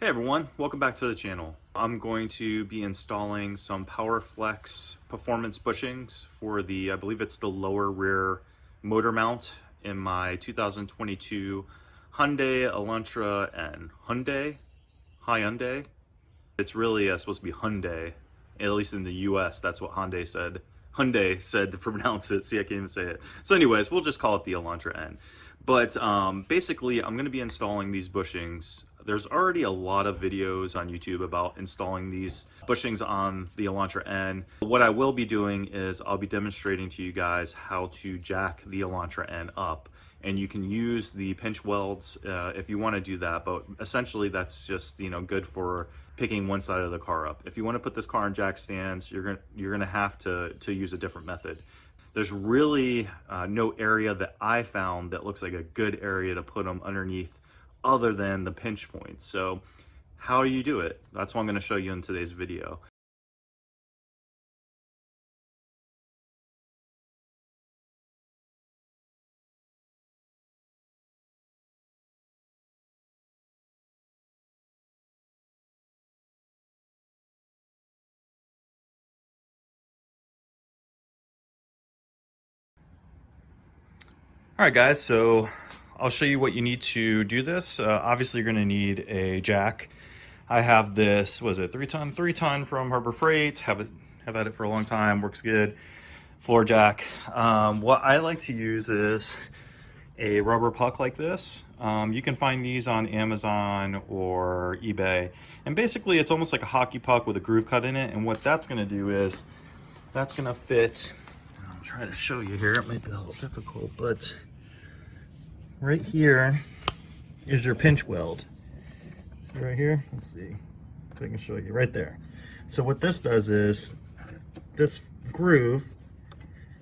Hey everyone, welcome back to the channel. I'm going to be installing some PowerFlex performance bushings for the, I believe it's the lower rear motor mount in my 2022 Hyundai Elantra N. Hyundai. It's really supposed to be Hyundai, at least in the US, that's what Hyundai said to pronounce it, see I can't even say it. So anyways, we'll just call it the Elantra N. But basically, I'm going to be installing these bushings. There's already a lot of videos on YouTube about installing these bushings on the Elantra N. What I will be doing is I'll be demonstrating to you guys how to jack the Elantra N up. And you can use the pinch welds if you want to do that, but essentially that's just, good for picking one side of the car up. If you want to put this car on jack stands, you're gonna have to use a different method. There's really no area that I found that looks like a good area to put them underneath other than the pinch points. So how do you do it? That's what I'm going to show you in today's video. All right, guys, so I'll show you what you need to do this. Obviously, you're going to need a jack. I have this, was it 3-ton from Harbor Freight. Have had it for a long time, works good. Floor jack. What I like to use is a rubber puck like this. You can find these on Amazon or eBay. And basically, it's almost like a hockey puck with a groove cut in it. And what that's going to do is, that's going to fit. I'm trying to show you here. It might be a little difficult, but right here is your pinch weld. See right here? Let's see if I can show you right there. So what this does is, this groove,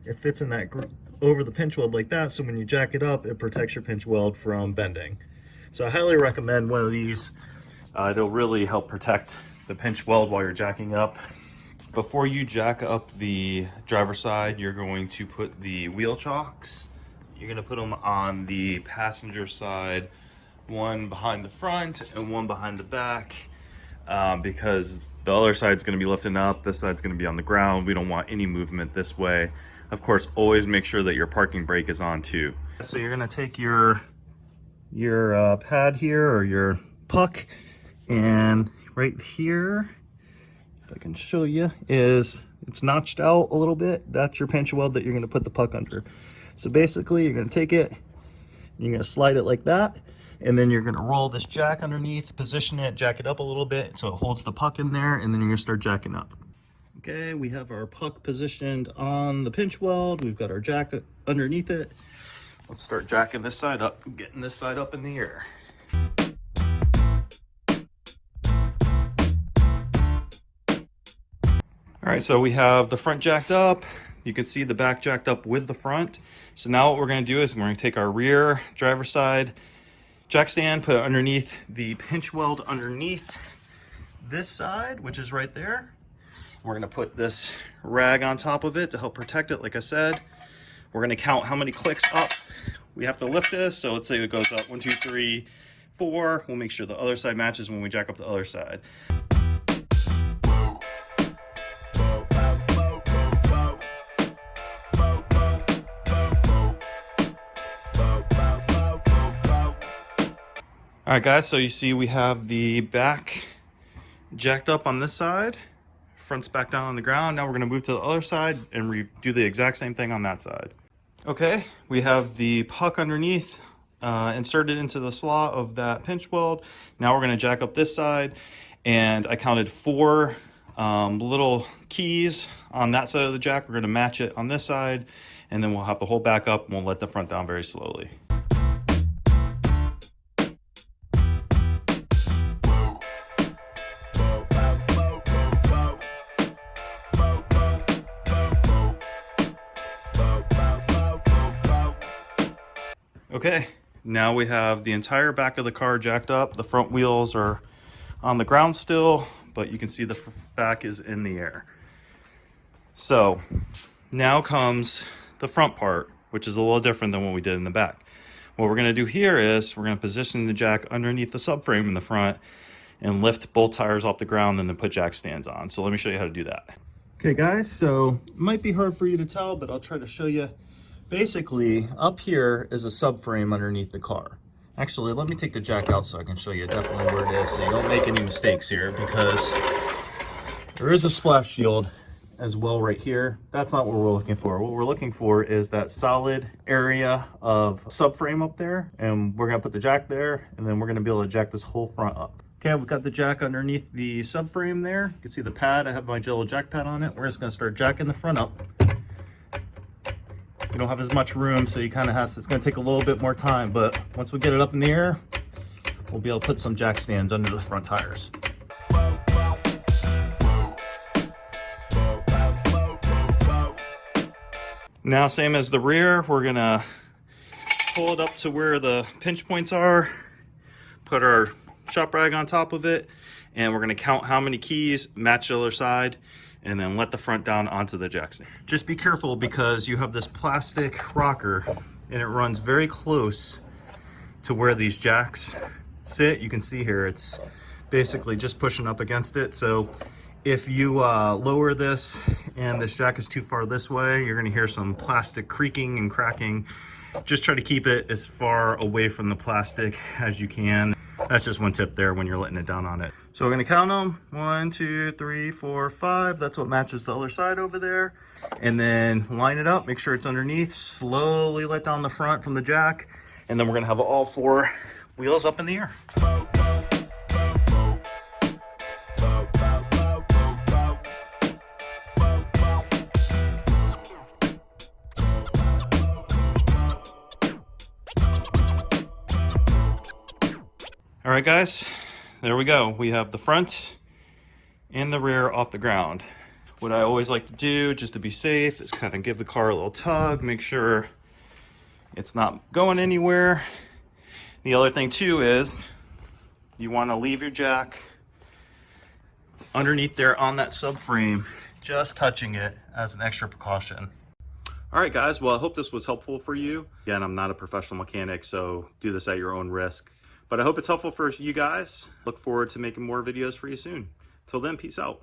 it fits in that groove over the pinch weld like that, so when you jack it up, it protects your pinch weld from bending. So I highly recommend one of these. It'll really help protect the pinch weld while you're jacking up. Before you jack up the driver's side, you're going to put the wheel chocks. You're going to put them on the passenger side, one behind the front and one behind the back, because the other side's going to be lifting up, this side's going to be on the ground. We don't want any movement this way. Of course, always make sure that your parking brake is on too. So you're going to take your pad here, or your puck, and right here, if I can show you, is it's notched out a little bit. That's your pinch weld that you're going to put the puck under. So basically, you're going to take it, you're going to slide it like that, and then you're going to roll this jack underneath, position it, jack it up a little bit so it holds the puck in there, and then you're going to start jacking up. Okay, we have our puck positioned on the pinch weld. We've got our jack underneath it. Let's start jacking this side up, getting this side up in the air. All right, so we have the front jacked up. You can see the back jacked up with the front. So now what we're going to do is we're going to take our rear driver's side jack stand, put it underneath the pinch weld underneath this side, which is right there. We're going to put this rag on top of it to help protect it, like I said. We're going to count how many clicks up we have to lift this. So let's say it goes up 1, 2, 3, 4. We'll make sure the other side matches when we jack up the other side. All right, guys, so you see we have the back jacked up on this side, front's back down on the ground. Now we're going to move to the other side and do the exact same thing on that side. Okay, we have the puck underneath inserted into the slot of that pinch weld. Now we're going to jack up this side, and I counted 4 little keys on that side of the jack. We're going to match it on this side, and then we'll have the whole back up, and we'll let the front down very slowly. Okay, now we have the entire back of the car jacked up. The front wheels are on the ground still, but you can see the back is in the air. So now comes the front part, which is a little different than what we did in the back. What we're going to do here is we're going to position the jack underneath the subframe in the front and lift both tires off the ground and then put jack stands on. So let me show you how to do that. Okay guys, so it might be hard for you to tell, but I'll try to show you. Basically, up here is a subframe underneath the car. Actually, let me take the jack out so I can show you definitely where it is so you don't make any mistakes here, because there is a splash shield as well right here. That's not what we're looking for. What we're looking for is that solid area of subframe up there, and we're gonna put the jack there, and then we're gonna be able to jack this whole front up. Okay, we've got the jack underneath the subframe there. You can see the pad. I have my jello jack pad on it. We're just gonna start jacking the front up. We don't have as much room, so you kind of have to, it's gonna take a little bit more time, but once we get it up in the air, we'll be able to put some jack stands under the front tires. Now, same as the rear, we're gonna pull it up to where the pinch points are, put our shop rag on top of it, and we're gonna count how many keys, match the other side, and then let the front down onto the jack stand. Just be careful because you have this plastic rocker and it runs very close to where these jacks sit. You can see here, it's basically just pushing up against it. So if you lower this and this jack is too far this way, you're gonna hear some plastic creaking and cracking. Just try to keep it as far away from the plastic as you can. That's just one tip there when you're letting it down on it. So we're gonna count them. 1, 2, 3, 4, 5. That's what matches the other side over there. And then line it up, make sure it's underneath. Slowly let down the front from the jack. And then we're gonna have all 4 wheels up in the air. All right guys, there we go. We have the front and the rear off the ground. What I always like to do, just to be safe, is kind of give the car a little tug, make sure it's not going anywhere. The other thing too is you want to leave your jack underneath there on that subframe, just touching it as an extra precaution. All right guys, well I hope this was helpful for you. Again, I'm not a professional mechanic, so do this at your own risk. But I hope it's helpful for you guys. Look forward to making more videos for you soon. Till then, peace out.